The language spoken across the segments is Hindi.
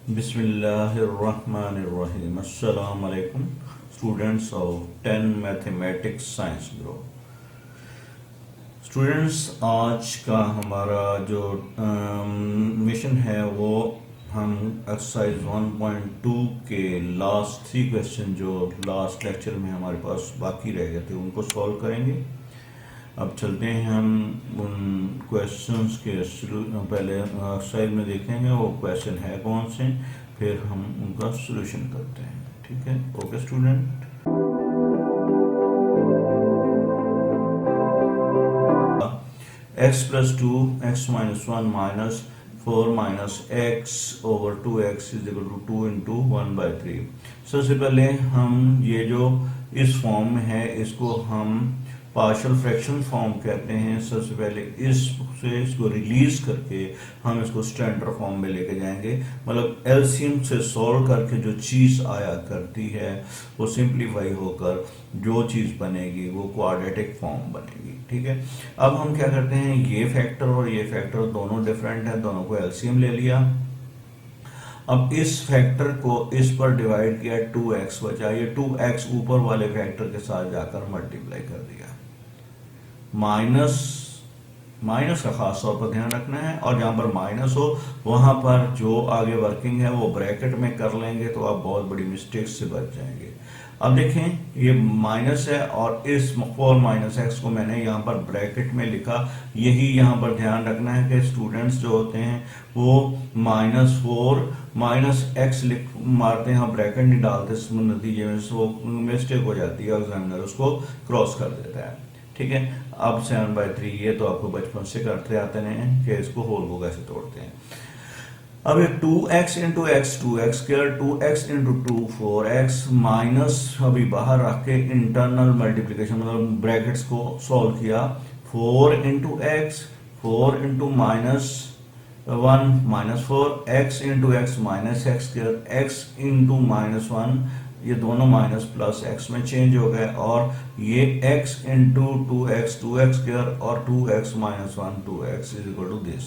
बिस्मिल्लाहिर्रहमानिर्रहीम। अस्सलाम वालेकुम students of 10 mathematics science group. Students, आज का हमारा जो मिशन है वो हम एक्सरसाइज 1.2 के लास्ट 3 क्वेश्चन जो लास्ट लेक्चर में हमारे पास बाकी रह गए थे उनको सॉल्व करेंगे। अब चलते हैं हम उन क्वेश्चंस के पहले एक्सरसाइज में देखेंगे वो क्वेश्चन है कौन से, फिर हम उनका सॉल्यूशन करते हैं। ठीक है, okay student. x plus 2 x minus 1 minus 4 minus x over 2x is equal to 2 into 1/3। सबसे पहले हम ये जो इस फॉर्म में है इसको हम पार्शियल फ्रैक्शन फॉर्म कहते हैं। सबसे पहले इसको रिलीज करके हम इसको स्टैंडर्ड फॉर्म में लेके जाएंगे, मतलब एलसीएम से सॉल्व करके जो चीज आया करती है वो सिंप्लीफाई होकर जो चीज बनेगी वो क्वाड्रेटिक फॉर्म बनेगी। ठीक है, अब हम क्या करते हैं, ये फैक्टर और ये फैक्टर दोनों डिफरेंट है, दोनों को एलसीएम ले लिया। अब इस फैक्टर को इस पर डिवाइड किया, 2x बचा, ये 2x ऊपर वाले फैक्टर के साथ जाकर मल्टीप्लाई कर दिया। माइनस का खास तौर पर ध्यान रखना है, और जहां पर माइनस हो वहां पर जो आगे वर्किंग है वो ब्रैकेट में कर लेंगे तो आप बहुत बड़ी मिस्टेक से बच जाएंगे। अब देखें, ये माइनस है और इस 4 माइनस एक्स को मैंने यहाँ पर ब्रैकेट में लिखा। यही यहाँ पर ध्यान रखना है कि स्टूडेंट्स जो होते हैं वो -4 माइनस एक्स मारते हैं, ब्रैकेट नहीं डालते, नतीजे में वो मिस्टेक हो जाती है, एग्जामिनर उसको क्रॉस कर देता है। ठीक है, अब 7/3 ये तो आपको बचपन से करते आते हैं कि इसको होल को कैसे तोड़ते हैं। अब ये 2x into x 2x square, 2x into 2 4x minus अभी बाहर रख के इंटरनल मल्टीप्लीकेशन मतलब ब्रैकेट्स को सॉल्व किया। 4 into x 4 into -1 -4 x into x minus x square, x into -1 ये दोनों माइनस प्लस x में चेंज हो गए, और ये x इंटू 2x स्क्वायर और 2x minus 1 2x is equal to this.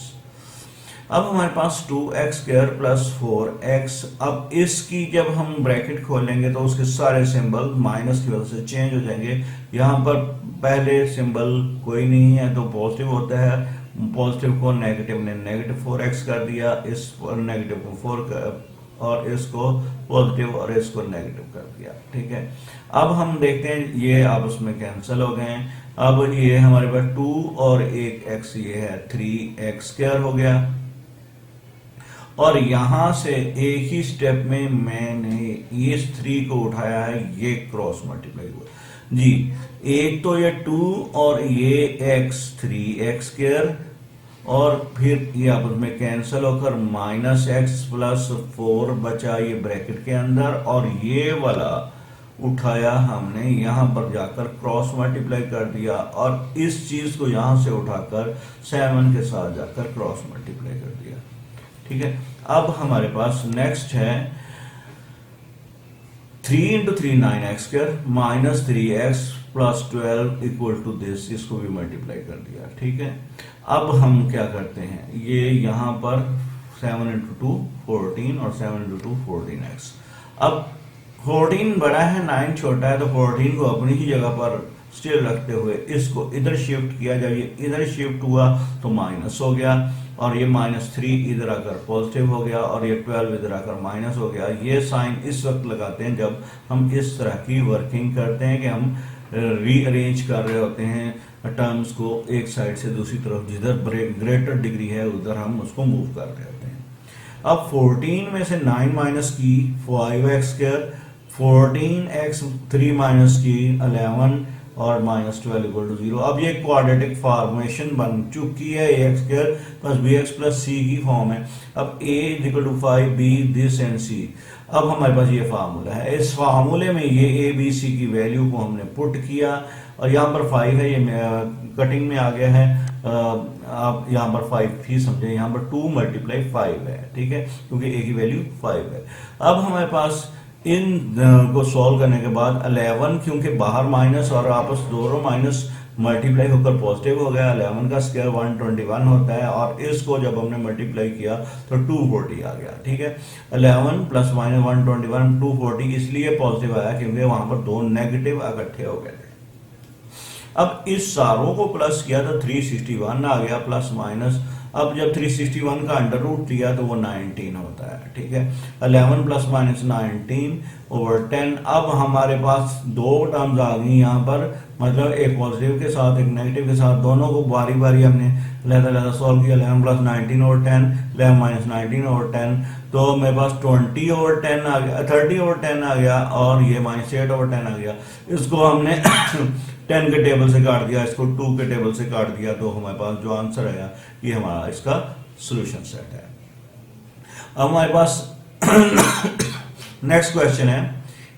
अब हमारे पास 2x स्क्वायर प्लस 4x, अब इसकी जब हम ब्रैकेट खोलेंगे तो उसके सारे सिंबल माइनस की वजह से चेंज हो जाएंगे। यहाँ पर पहले सिंबल कोई नहीं है तो पॉजिटिव होता है, पॉजिटिव को नेगेटिव ने नेगेटिव 4x कर दिया, इस पर नेगेटिव को 4 और इसको पॉजिटिव और इसको नेगेटिव कर दिया। ठीक है, अब हम देखते हैं ये आपस में कैंसिल हो गए। अब ये हमारे पास 2 और 1x ये है 3x स्क्वायर हो गया, और यहां से एक ही स्टेप में मैंने इस 3 को उठाया है, ये क्रॉस मल्टीप्लाई हुआ जी। एक तो ये 2 और ये x 3x स्क्वायर, और फिर ये आपस में कैंसिल होकर -x प्लस 4 बचा ये ब्रैकेट के अंदर, और ये वाला उठाया हमने यहां पर जाकर क्रॉस मल्टीप्लाई कर दिया, और इस चीज को यहां से उठाकर 7 के साथ जाकर क्रॉस मल्टीप्लाई कर दिया। ठीक है, अब हमारे पास नेक्स्ट है 3 into 3 9x square minus 3x plus 12 equal to this, इसको भी मल्टीप्लाई कर दिया। ठीक है, अब हम क्या करते हैं, ये यहां पर 7 इंटू 2 14 और 7 इंटू 2 14x। अब 14 बड़ा है 9 छोटा है, तो 14 को अपनी ही जगह पर स्टिल रखते हुए इसको इधर शिफ्ट किया। जब ये इधर शिफ्ट हुआ तो माइनस हो गया, और ये -3 इधर आकर पॉजिटिव हो गया, और ये 12 इधर आकर माइनस हो गया। ये साइन इस वक्त लगाते हैं जब हम इस तरह की वर्किंग करते हैं कि हम रीअरेंज कर रहे होते हैं टर्म्स को एक साइड से दूसरी तरफ, जिधर ग्रेटर डिग्री है उधर हम उसको मूव कर रहे होते हैं। अब 14 में से 9 माइनस की 5x स्क्वायर, 14x 3 माइनस की 11 और -12 इक्वल टू 0। अब ये क्वाड्रेटिक फॉर्मेशन बन चुकी है, ax square plus bx plus c की फॉर्म है। अब a equal to 5 b this and c। अब हमारे पास ये फार्मूला है, इस फार्मूले में ये a b c की वैल्यू को हमने पुट किया, और यहाँ पर 5 है, ये कटिंग में आ गया है, आप यहाँ पर 5 ही समझे, यहाँ पर 2 मल्टीप्लाई 5 है। ठीक है, क्योंकि a की वैल्यू 5 है। अब हमारे पास इन को सॉल्व करने के बाद 11, क्योंकि बाहर माइनस और आपस दोनों माइनस मल्टीप्लाई होकर पॉजिटिव हो गया। 11 का स्क्वायर 121 होता है और इसको जब हमने मल्टीप्लाई किया तो 240 आ गया। ठीक है, 11 प्लस माइनस 121 240 इसलिए पॉजिटिव आया क्योंकि वहां पर दो नेगेटिव इकट्ठे हो गए थे। अब इस सारों को प्लस किया तो 361 आ गया प्लस माइनस। अब जब 361 का अंडर रूट लिया तो वो 19 होता है। ठीक है, 11 प्लस माइनस 19 ओवर 10। अब हमारे पास दो टर्म्स आ गई यहाँ पर, मतलब एक पॉजिटिव के साथ एक नेगेटिव के साथ, दोनों को बारी बारी हमने लहदा सॉल्व किया। 11 प्लस 19 ओवर 10, 11 माइनस 19 ओवर 10, तो मेरे पास 20 ओवर 10 आ गया, 30 ओवर 10 आ गया और ये माइनस 8 ओवर 10 आ गया। इसको हमने 10 के टेबल से काट दिया, इसको 2 के टेबल से काट दिया, तो हमारे पास जो आंसर आया ये हमारा इसका सॉल्यूशन सेट है। अब हमारे पास नेक्स्ट क्वेश्चन है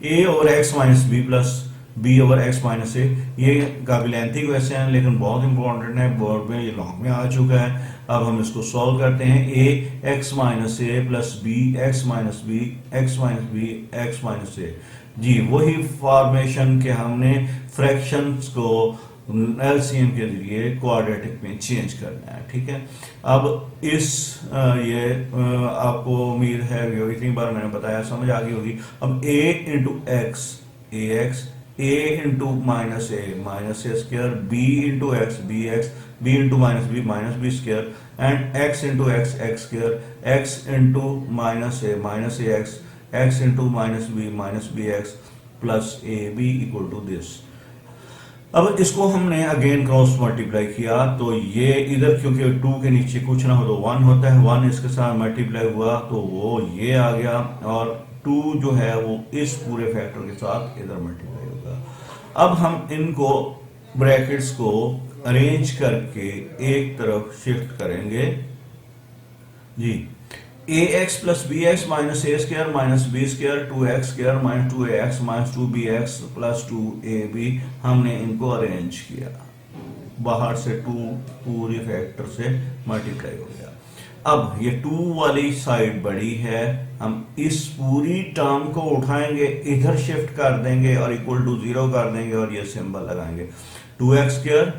a over X minus B plus B over X minus A. ये काफी लेंथी क्वेश्चन है लेकिन बहुत इंपॉर्टेंट है, बोर्ड में ये लॉन्ग में आ चुका है। अब हम इसको सॉल्व करते हैं। a X minus A plus B X minus B X minus B X minus A. जी वही फॉर्मेशन के हमने फ्रैक्शंस को एलसीएम के जरिए क्वाड्रेटिक में चेंज करना है। ठीक है, अब इस ये आपको उम्मीद है इतनी बार मैंने बताया समझ आ गई होगी। अब a into x a x, a into minus A square, b into x b into minus B square and x into x square, x into minus a x into minus B x plus a b equal to this. अब इसको हमने अगेन क्रॉस मल्टीप्लाई किया तो ये इधर क्योंकि 2 के नीचे कुछ ना हो तो 1 होता है, 1 इसके साथ मल्टीप्लाई हुआ तो वो ये आ गया और 2 जो है वो इस पूरे फैक्टर के साथ इधर मल्टीप्लाई होगा। अब हम इनको ब्रैकेट्स को अरेंज करके एक तरफ शिफ्ट करेंगे जी। A X plus B X minus A square minus B square 2x square minus 2ax minus 2bx plus 2ab हमने इनको अरेंज किया, बाहर से 2 पूरे फैक्टर से मल्टीप्लाई हो गया। अब ये 2 वाली साइड बड़ी है, हम इस पूरी टर्म को उठाएंगे इधर शिफ्ट कर देंगे और इक्वल टू 0 कर देंगे और ये सिंबल लगाएंगे 2x स्क्वायर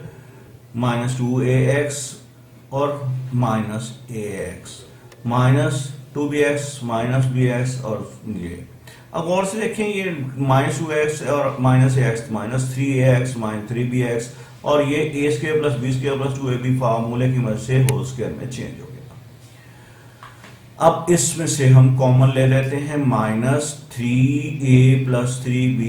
माइनस 2ax और minus ax minus 2bx minus bx और ये। अब और से देखें ये माइनस 2x और minus ax minus 3ax minus 3bx और ये a square plus b square plus 2ab फार्मूले की मदद से होल स्क्वायर में चेंज हो गया। अब इसमें से हम कॉमन ले लेते हैं, minus 3a plus 3b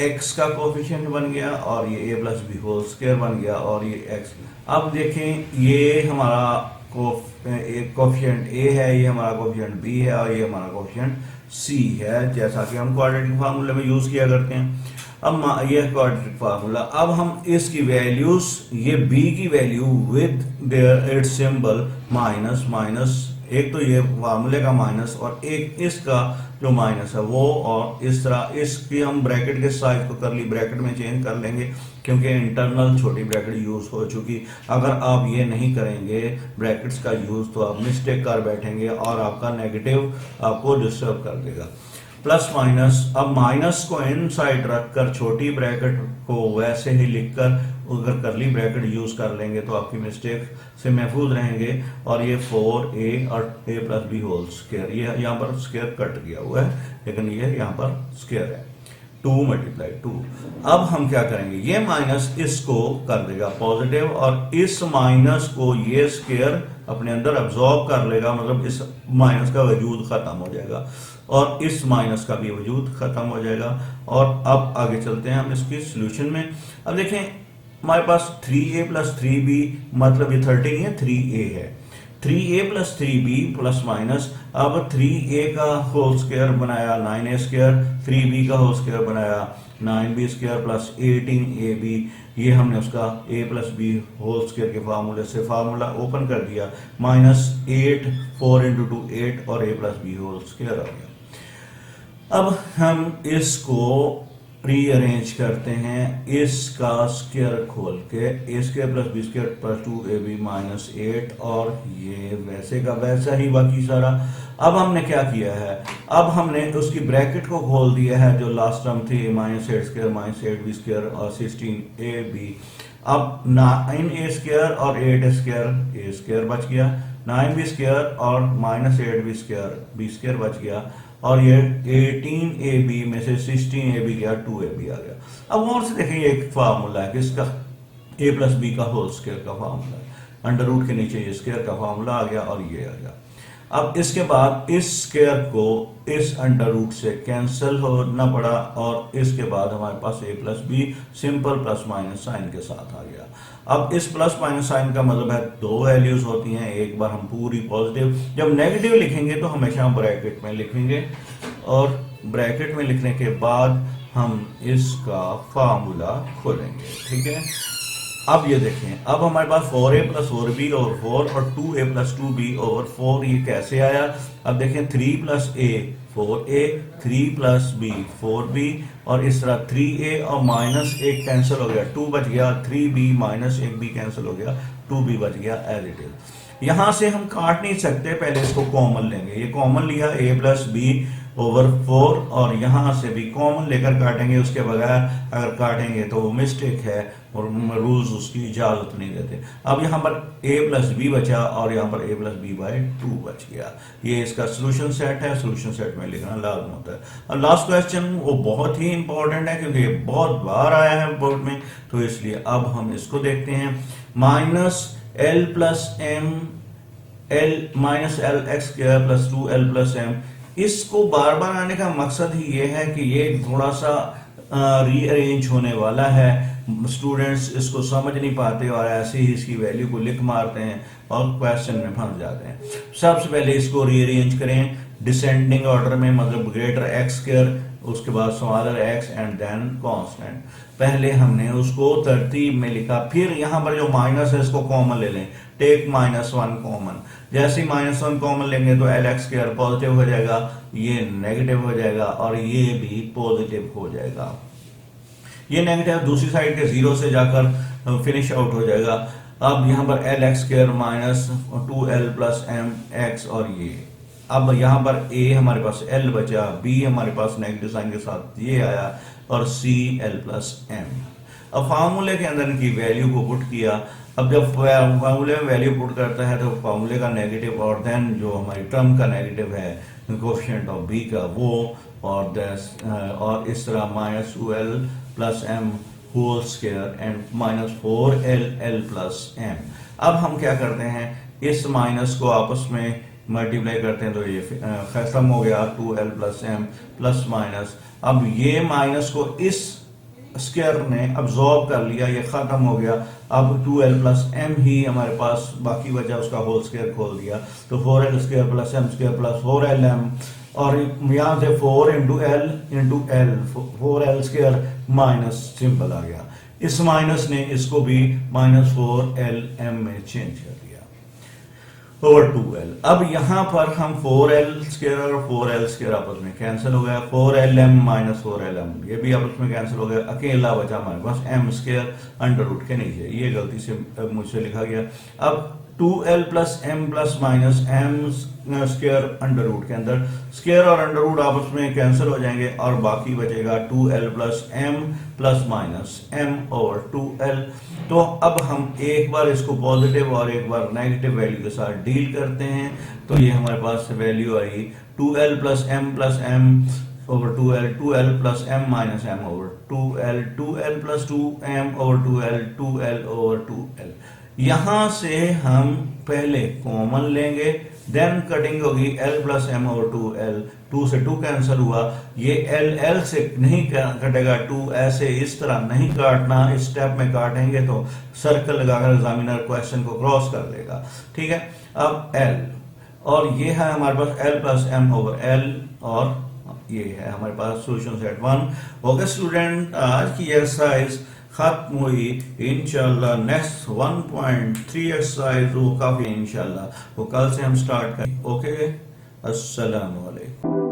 x का कोफिशिएंट बन गया और ये a plus b whole square बन गया और ये x। अब देखें ये हमारा कोफिशिएंट a है, ये हमारा कोफिशिएंट b है और ये हमारा कोफिशिएंट c है, जैसा कि हम क्वाड्रेटिक फार्मूले में यूज किया करते हैं। अब ये क्वाड्रेटिक फार्मूला, अब हम इसकी वैल्यूज, ये b की value with their it's symbol minus minus, एक तो ये फार्मूले का माइनस और एक इसका जो माइनस है वो, और इस तरह इसकी हम ब्रैकेट के साइज को करली ब्रैकेट में चेंज कर लेंगे क्योंकि इंटरनल छोटी ब्रैकेट यूज हो चुकी। अगर आप ये नहीं करेंगे ब्रैकेट्स का यूज तो आप मिस्टेक कर बैठेंगे और आपका नेगेटिव आपको डिस्टर्ब कर देगा। प्लस माइनस, अब माइनस को इनसाइड रखकर छोटी ब्रैकेट को वैसे ही लिखकर अगर करली ब्रैकेट यूज कर लेंगे तो आपकी मिस्टेक से महफूज रहेंगे। और ये 4a और a plus b whole square, ये यहाँ पर स्क्वायर कट गया हुआ है लेकिन ये यहाँ पर स्क्वायर है, 2 मल्टीप्लाई 2। अब हम क्या करेंगे, ये माइनस इसको कर देगा पॉजिटिव और इस माइनस को ये स्क्वायर अपने अंदर अब्सॉर्ब कर लेगा, मतलब इस माइनस का वजूद खत्म हो जाएगा और इस माइनस का भी वजूद खत्म हो जाएगा। और अब आगे चलते हैं हम इसकी सॉल्यूशन में। अब देखें हमारे पास 3a प्लस 3b, मतलब ये 13 है, 3a है, 3a plus 3b plus minus, अब 3a का होल स्क्वायर बनाया 9a स्क्वायर, 3b का होल स्क्वायर बनाया 9b स्क्वायर प्लस 18ab, ये हमने उसका a plus b whole square के फार्मूले से फार्मूला ओपन कर दिया, माइनस 8 4 इंटू 2 8 और a plus b whole square आ गया। अब हम इसको रीअरेंज करते हैं, इसका स्क्वायर खोल के a square plus b square plus 2ab minus 8 और ये वैसे का वैसा ही बाकी सारा। अब हमने क्या किया है, अब हमने उसकी ब्रैकेट को खोल दिया है, जो लास्ट टर्म थी minus 8 square minus 8b square और 16ab। अब 9a² और 8² a² बच गया, 9b² और -8b² बच गया, और ये 18ab में से 16ab गया, 2ab आ गया। अब और से देखें, ये एक फार्मूला है किसका, a+b का होल स्क्वायर का फार्मूला है, अंडर रूट के नीचे ये स्क्वायर का फार्मूला आ गया और ये आ गया। अब इसके बाद इस स्क्वायर को इस अंडर रूट से कैंसिल होना पड़ा, और इसके बाद हमारे पास a+b simple plus minus sign के साथ आ गया। अब इस प्लस माइनस साइन का मतलब है दो वैल्यूज होती हैं, एक बार हम पूरी पॉजिटिव, जब नेगेटिव लिखेंगे तो हमेशा हम ब्रैकेट में लिखेंगे, और ब्रैकेट में लिखने के बाद हम इसका फार्मूला खोलेंगे, ठीक है। अब ये देखें, अब हमारे पास 4a + 4b ओवर 4 और 2a + 2b ओवर 4, ये कैसे आया। अब देखें 3 + a 4a, 3 + b 4b, और इस तरह 3a और -1 कैंसिल हो गया, 2 बच गया, 3b -1b कैंसिल हो गया, 2b बच गया एज इट इज। यहां से हम काट नहीं सकते, पहले इसको कॉमन लेंगे, ये कॉमन लिया a + b ओवर 4, और यहां से भी कॉमन लेकर काटेंगे, उसके बगैर अगर काटेंगे तो वो मिस्टेक है और रूल्स उसकी इजाजत नहीं देते। अब यहां पर a + b बचा और यहां पर a + b/2 बच गया। ये इसका सोल्यूशन सेट है, सोल्यूशन सेट में लिखना लाजम होता है। और लास्ट क्वेश्चन वो बहुत ही इंपॉर्टेंट है क्योंकि ये बहुत बार आया है बोर्ड में, तो इसलिए अब हम इसको देखते हैं। -l + m l -lx² + 2l + m, इसको बार बार आने का मकसद ही ये है कि ये थोड़ा सा रीअरेंज होने वाला है, स्टूडेंट्स इसको समझ नहीं पाते और ऐसे ही इसकी वैल्यू को लिख मारते हैं और क्वेश्चन में फंस जाते हैं। सबसे पहले इसको रीअरेंज करें डिसेंडिंग ऑर्डर में, मतलब ग्रेटर x², उसके बाद smaller x and then constant. पहले हमने उसको तरतीब में लिखा, फिर यहां पर जो माइनस है इसको कॉमन ले लें, टेक -1 कॉमन। जैसे ही -1 कॉमन लेंगे तो lx² पॉजिटिव हो जाएगा, ये नेगेटिव हो जाएगा और ये भी पॉजिटिव हो जाएगा। ये नेगेटिव दूसरी साइड के 0 से जाकर फिनिश आउट हो जाएगा। अब यहां पर lx² -2l + mx, और ये अब यहां पर a हमारे पास l बचा, b हमारे पास नेगेटिव साइन के साथ ये आया, और c l + m। अब फार्मूले के अंदर इनकी वैल्यू को पुट किया। अब जब फार्मूले में वैल्यू पुट करता है तो फार्मूले का नेगेटिव और देन जो हमारी टर्म का नेगेटिव है कोएफिशिएंट ऑफ b का वो, और इस तरह -2l + m whole square and -4l l + m। अब हम क्या करते हैं, इस माइनस को आपस में मल्टीप्लाई करते हैं तो ये खत्म हो गया, 2l + m प्लस माइनस। अब ये माइनस को इस स्क्वायर ने अब्सॉर्ब कर लिया, ये खत्म हो गया। अब 2l + m ही हमारे पास बाकी बचा, उसका होल स्क्वायर खोल दिया तो 4l² + m² + 4lm, और यहां से 4 × l × l 4l² minus symbol आ गया। इस माइनस ने इसको भी -4lm में चेंज कर दिया ओवर 2l। अब यहां पर हम 4l² और 4l² आपस में कैंसिल हो गया, 4lm -4lm ये भी आपस में कैंसिल हो गया, अकेला बचा हमारे पास m² अंडर रूट के नीचे, ये गलती से मुझसे लिखा गया। अब 2l + m + -m² under root के अंदर स्क्वायर और अंडर रूट आपस में कैंसिल हो जाएंगे और बाकी बचेगा 2l + m + -m/2l। तो अब हम एक बार इसको पॉजिटिव और एक बार नेगेटिव वैल्यू के साथ डील करते हैं, तो ये हमारे पास वैल्यू आई 2l + m + m/2l, 2l + m - m/2l, 2l + 2m/2l, 2l/2l। यहां से हम पहले कॉमन लेंगे, देन कटिंग होगी l + m/2l, 2 से 2 कैंसिल हुआ, ये l से नहीं कटेगा, 2 ऐसे इस तरह नहीं काटना, इस स्टेप में काटेंगे तो सर्कल लगाकर एग्जामिनर क्वेश्चन को क्रॉस कर देगा, ठीक है। अब l, और ये है हमारे पास l + m/l, और ये है हमारे पास सोल्यूशन सेट 1। ओके स्टूडेंट, आज की एक्सरसाइज खत्म हुई। इंशाल्लाह नेक्स्ट 1.3 एक्सरसाइज वो काफी इंशाल्लाह वो कल से हम स्टार्ट करें। ओके, अस्सलाम वालेकुम।